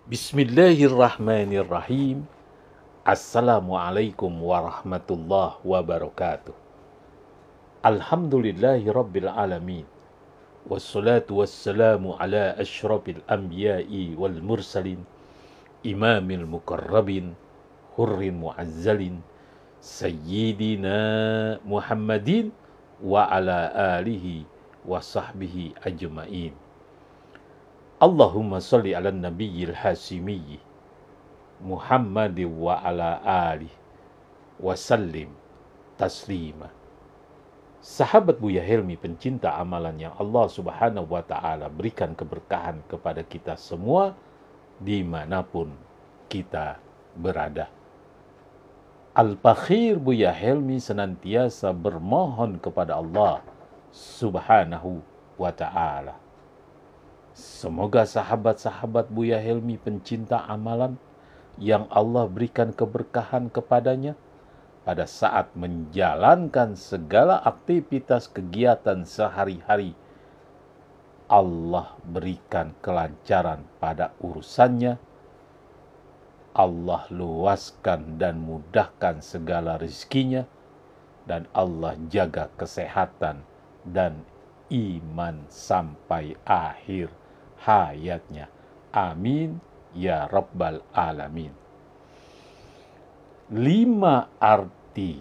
Bismillahirrahmanirrahim. Assalamualaikum warahmatullahi wabarakatuh. Alhamdulillahi rabbil alamin. Wassalatu wassalamu ala asyrafil anbiya'i wal mursalin. Imamil mukarrabin. Hurrin muazzalin. Sayyidina Muhammadin. Wa ala alihi wa sahbihi ajma'in. Allahumma salli ala nabiyyil hasimiyyi Muhammad wa ala alihi wa sallim taslima. Sahabat Buya Helmi, pencinta amalan yang Allah subhanahu wa ta'ala berikan keberkahan kepada kita semua dimanapun kita berada. Al-Fakhir Buya Helmi senantiasa bermohon kepada Allah subhanahu wa ta'ala. Semoga sahabat-sahabat Buya Helmi pencinta amalan yang Allah berikan keberkahan kepadanya pada saat menjalankan segala aktivitas kegiatan sehari-hari, Allah berikan kelancaran pada urusannya, Allah luaskan dan mudahkan segala rezekinya, dan Allah jaga kesehatan dan iman sampai akhir hayatnya. Amin ya rabbal alamin. 5 arti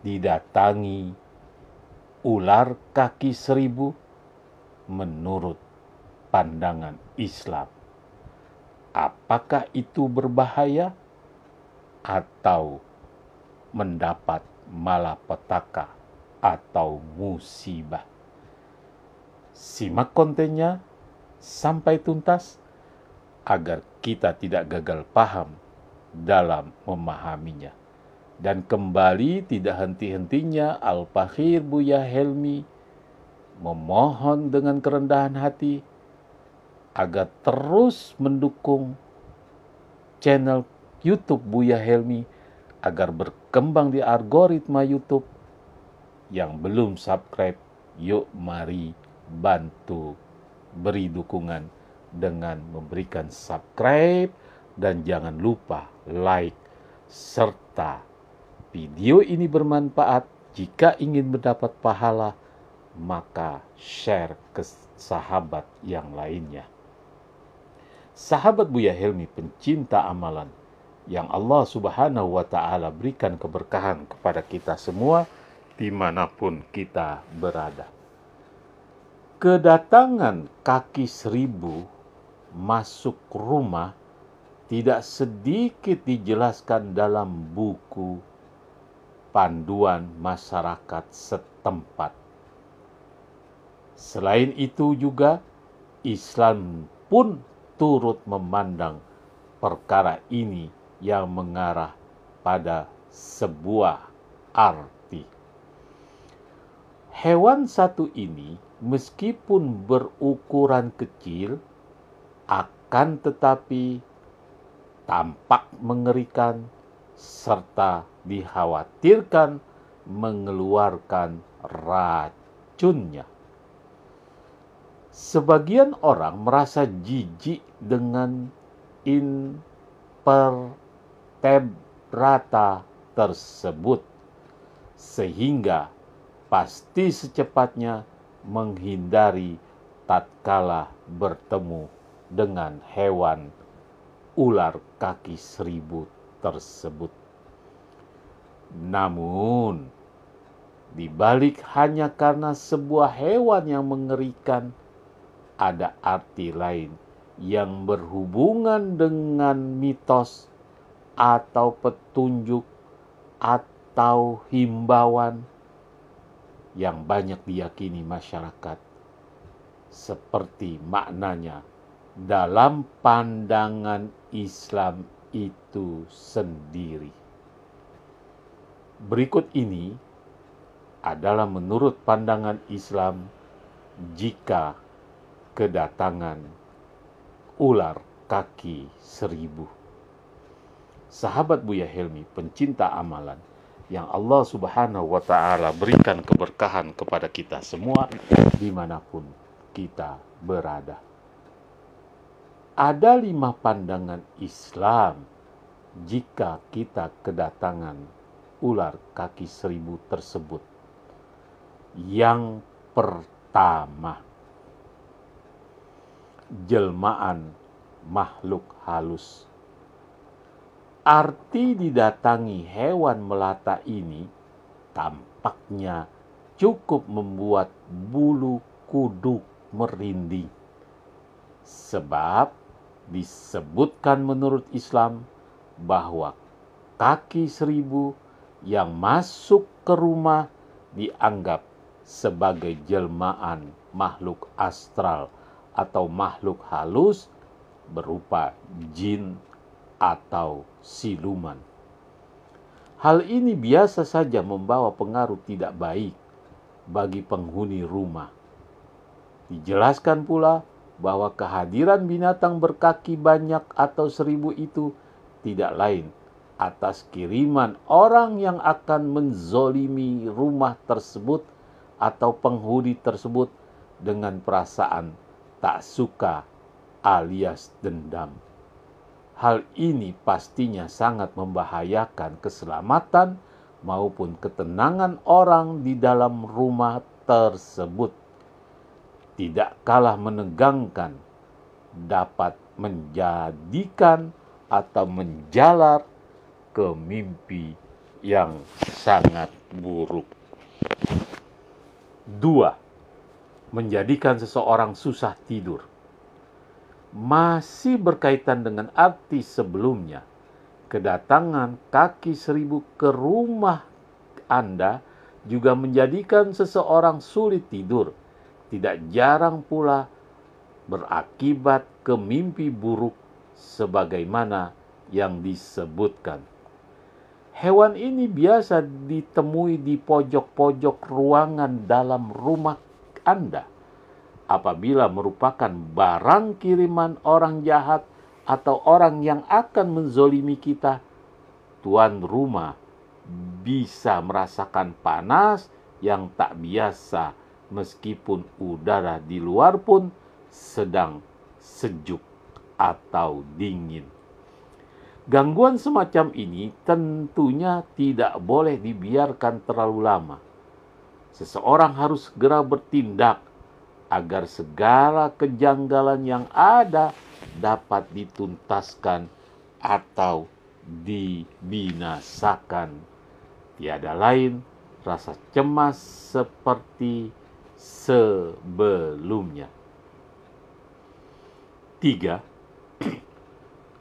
didatangi ular kaki 1000 menurut pandangan Islam. Apakah itu berbahaya atau mendapat malapetaka atau musibah? Simak kontennya sampai tuntas agar kita tidak gagal paham dalam memahaminya. Dan kembali tidak henti-hentinya Al-Fakhir Buya Helmi memohon dengan kerendahan hati agar terus mendukung channel YouTube Buya Helmi agar berkembang di algoritma YouTube. Yang belum subscribe, yuk mari bantu beri dukungan dengan memberikan subscribe, dan jangan lupa like, serta video ini bermanfaat. Jika ingin mendapat pahala, maka share ke sahabat yang lainnya. Sahabat Buya Helmi pencinta amalan yang Allah subhanahu wa ta'ala berikan keberkahan kepada kita semua dimanapun kita berada. Kedatangan kaki 1000 masuk rumah tidak sedikit dijelaskan dalam buku panduan masyarakat setempat. Selain itu juga Islam pun turut memandang perkara ini yang mengarah pada sebuah arti. Hewan satu ini meskipun berukuran kecil, akan tetapi tampak mengerikan serta dikhawatirkan mengeluarkan racunnya. Sebagian orang merasa jijik dengan invertebrata tersebut, sehingga pasti secepatnya menghindari tatkala bertemu dengan hewan ular kaki 1000 tersebut. Namun, dibalik hanya karena sebuah hewan yang mengerikan, ada arti lain yang berhubungan dengan mitos atau petunjuk atau himbauan yang banyak diyakini masyarakat, seperti maknanya dalam pandangan Islam itu sendiri. Berikut ini adalah menurut pandangan Islam jika kedatangan ular kaki 1000. Sahabat Buya Helmi pencinta amalan yang Allah subhanahu wa ta'ala berikan keberkahan kepada kita semua dimanapun kita berada. Ada 5 pandangan Islam jika kita kedatangan ular kaki 1000 tersebut. Yang pertama, jelmaan makhluk halus. Arti didatangi hewan melata ini tampaknya cukup membuat bulu kuduk merinding. Sebab disebutkan menurut Islam bahwa kaki 1000 yang masuk ke rumah dianggap sebagai jelmaan makhluk astral atau makhluk halus berupa jin atau siluman. Hal ini biasa saja membawa pengaruh tidak baik bagi penghuni rumah. Dijelaskan pula bahwa kehadiran binatang berkaki banyak atau 1000 itu tidak lain atas kiriman orang yang akan menzolimi rumah tersebut atau penghuni tersebut dengan perasaan tak suka alias dendam. Hal ini pastinya sangat membahayakan keselamatan maupun ketenangan orang di dalam rumah tersebut. Tidak kalah menegangkan, dapat menjadikan atau menjalar ke mimpi yang sangat buruk. 2. Menjadikan seseorang susah tidur. Masih berkaitan dengan arti sebelumnya, kedatangan kaki 1000 ke rumah Anda juga menjadikan seseorang sulit tidur. Tidak jarang pula berakibat ke mimpi buruk sebagaimana yang disebutkan. Hewan ini biasa ditemui di pojok-pojok ruangan dalam rumah Anda. Apabila merupakan barang kiriman orang jahat atau orang yang akan menzolimi kita, tuan rumah bisa merasakan panas yang tak biasa meskipun udara di luar pun sedang sejuk atau dingin. Gangguan semacam ini tentunya tidak boleh dibiarkan terlalu lama. Seseorang harus segera bertindak agar segala kejanggalan yang ada dapat dituntaskan atau dibinasakan. Tiada lain rasa cemas seperti sebelumnya. 3.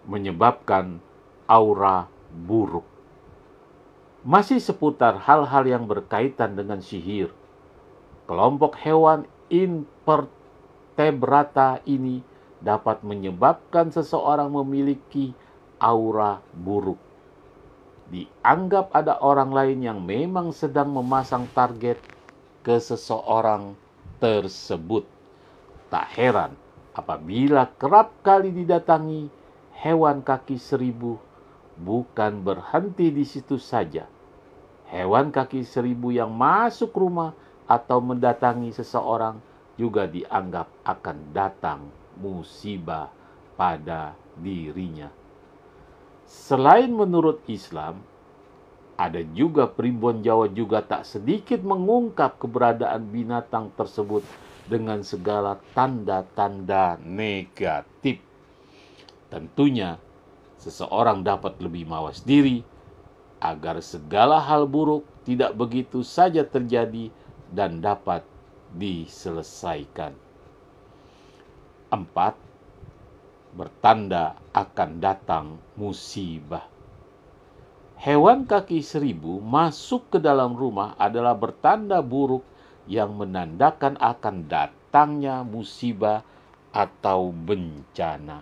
Menyebabkan aura buruk. Masih seputar hal-hal yang berkaitan dengan sihir. Kelompok hewan invertebrata ini dapat menyebabkan seseorang memiliki aura buruk. Dianggap ada orang lain yang memang sedang memasang target ke seseorang tersebut. Tak heran apabila kerap kali didatangi hewan kaki 1000 bukan berhenti di situ saja. Hewan kaki 1000 yang masuk rumah atau mendatangi seseorang juga dianggap akan datang musibah pada dirinya. Selain menurut Islam, ada juga primbon Jawa juga tak sedikit mengungkap keberadaan binatang tersebut dengan segala tanda-tanda negatif. Tentunya, seseorang dapat lebih mawas diri agar segala hal buruk tidak begitu saja terjadi dan dapat diselesaikan. 4. Bertanda akan datang musibah. Hewan kaki 1000 masuk ke dalam rumah adalah bertanda buruk yang menandakan akan datangnya musibah atau bencana.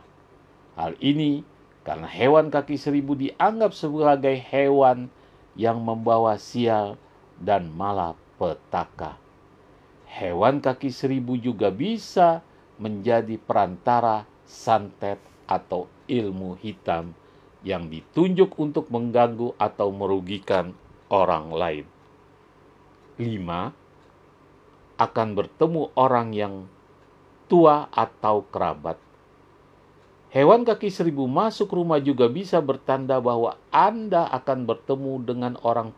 Hal ini karena hewan kaki 1000 dianggap sebagai hewan yang membawa sial dan malapetaka. Hewan kaki 1000 juga bisa menjadi perantara santet atau ilmu hitam yang ditunjuk untuk mengganggu atau merugikan orang lain. 5. Akan bertemu orang yang tua atau kerabat. Hewan kaki seribu masuk rumah juga bisa bertanda bahwa Anda akan bertemu dengan orang